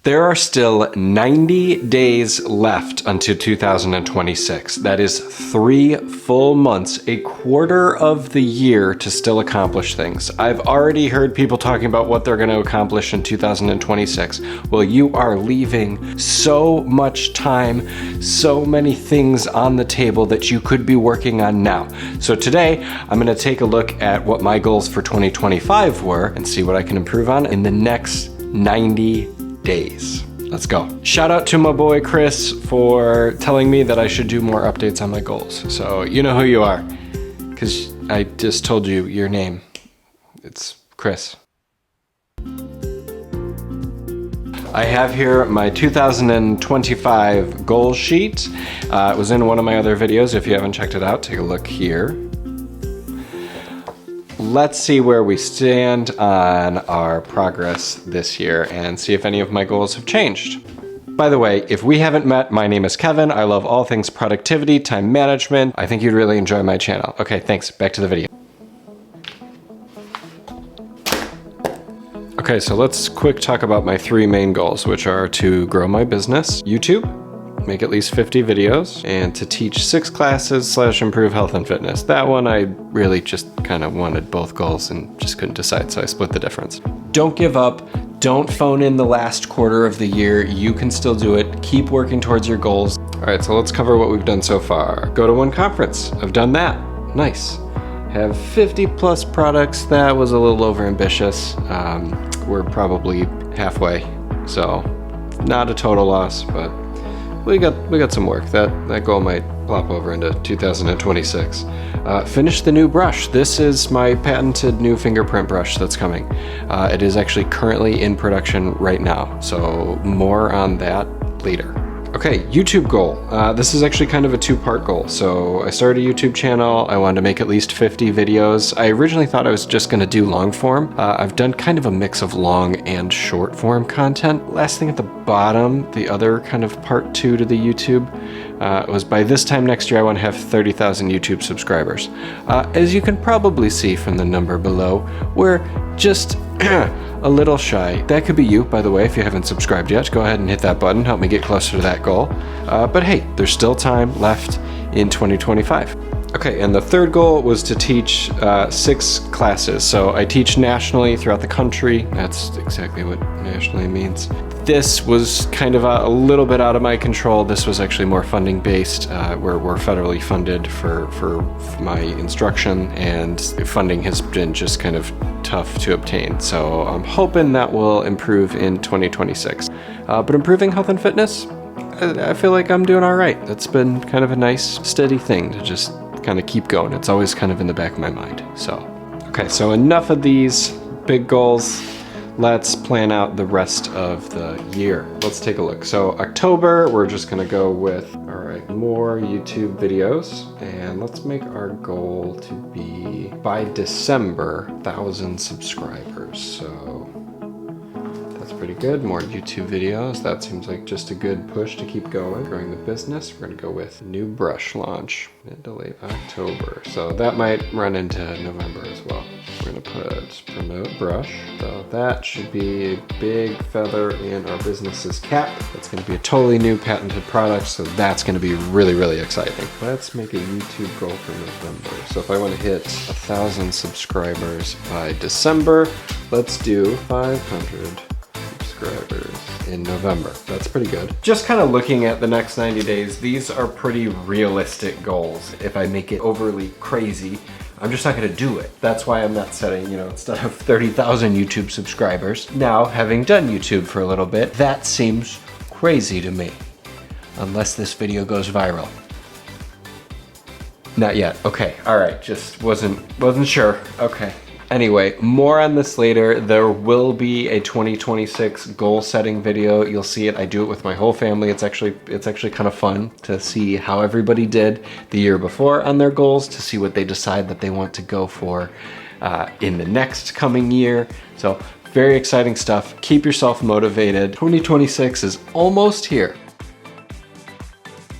There are still 90 days left until 2026. That is 3 full months, a quarter of the year to still accomplish things. I've already heard people talking about what they're going to accomplish in 2026. Well, you are leaving so much time, so many things on the table that you could be working on now. So today, I'm going to take a look at what my goals for 2025 were and see what I can improve on in the next 90 days. Let's go. Shout out to my boy Chris for telling me that I should do more updates on my goals. So you know who you are, because I just told you your name. It's Chris. I have here my 2025 goal sheet. It was in one of my other videos. If you haven't checked it out, take a look here. Let's see where we stand on our progress this year and see if any of my goals have changed. By the way, if we haven't met, my name is Kevin. I love all things productivity, time management. I think you'd really enjoy my channel. Okay, thanks. Back to the video. Okay, so let's quick talk about my 3 main goals, which are to grow my business, YouTube, make at least 50 videos, and to teach 6 classes / improve health and fitness. That one I really just kind of wanted both goals and just couldn't decide, so I split the difference. Don't give up. Don't phone in the last quarter of the year. You can still do it. Keep working towards your goals. All right, so let's cover what we've done so far. Go to one conference. I've done that. Nice. Have 50 plus products. That was a little over ambitious. We're probably halfway, so not a total loss, but we got some work. That goal might plop over into 2026. Finish the new brush. This is my patented new fingerprint brush that's coming. It is actually currently in production right now, so more on that later. Okay, YouTube goal. This is actually kind of a 2-part goal. So I started a YouTube channel. I wanted to make at least 50 videos. I originally thought I was just gonna do long form. I've done kind of a mix of long and short form content. Last thing at the bottom, the other kind of part 2 to the YouTube, was by this time next year, I want to have 30,000 YouTube subscribers. As you can probably see from the number below, we're just a little shy. That could be you, by the way. If you haven't subscribed yet, go ahead and hit that button. Help me get closer to that goal. But hey, there's still time left in 2025. Okay, and the third goal was to teach 6 classes. So I teach nationally throughout the country. That's exactly what nationally means. This was kind of a little bit out of my control. This was actually more funding based. We're federally funded for my instruction, and funding has been just kind of tough to obtain. So I'm hoping that will improve in 2026. But improving health and fitness, I feel like I'm doing all right. That's been kind of a nice steady thing to just kind of keep going. It's always kind of in the back of my mind. So, okay, so enough of these big goals. Let's plan out the rest of the year. Let's take a look. So October, we're just gonna go with, all right, more YouTube videos. And let's make our goal to be, by December, 1,000 subscribers. So that's pretty good. More YouTube videos. That seems like just a good push to keep going. Growing the business, we're gonna go with new brush launch, mid to late October. So that might run into November as well. We're gonna put promote brush. So that should be a big feather in our business's cap. It's gonna be a totally new patented product, so that's gonna be really, really exciting. Let's make a YouTube goal for November. So if I wanna hit 1,000 subscribers by December, let's do 500 subscribers in November. That's pretty good. Just kind of looking at the next 90 days, these are pretty realistic goals. If I make it overly crazy, I'm just not gonna do it. That's why I'm not setting, instead of 30,000 YouTube subscribers. Now, having done YouTube for a little bit, that seems crazy to me. Unless this video goes viral. Not yet. Okay, all right, just wasn't sure. Okay. Anyway, more on this later. There will be a 2026 goal setting video. You'll see it. I do it with my whole family. It's actually kind of fun to see how everybody did the year before on their goals, to see what they decide that they want to go for in the next coming year. So very exciting stuff. Keep yourself motivated. 2026 is almost here.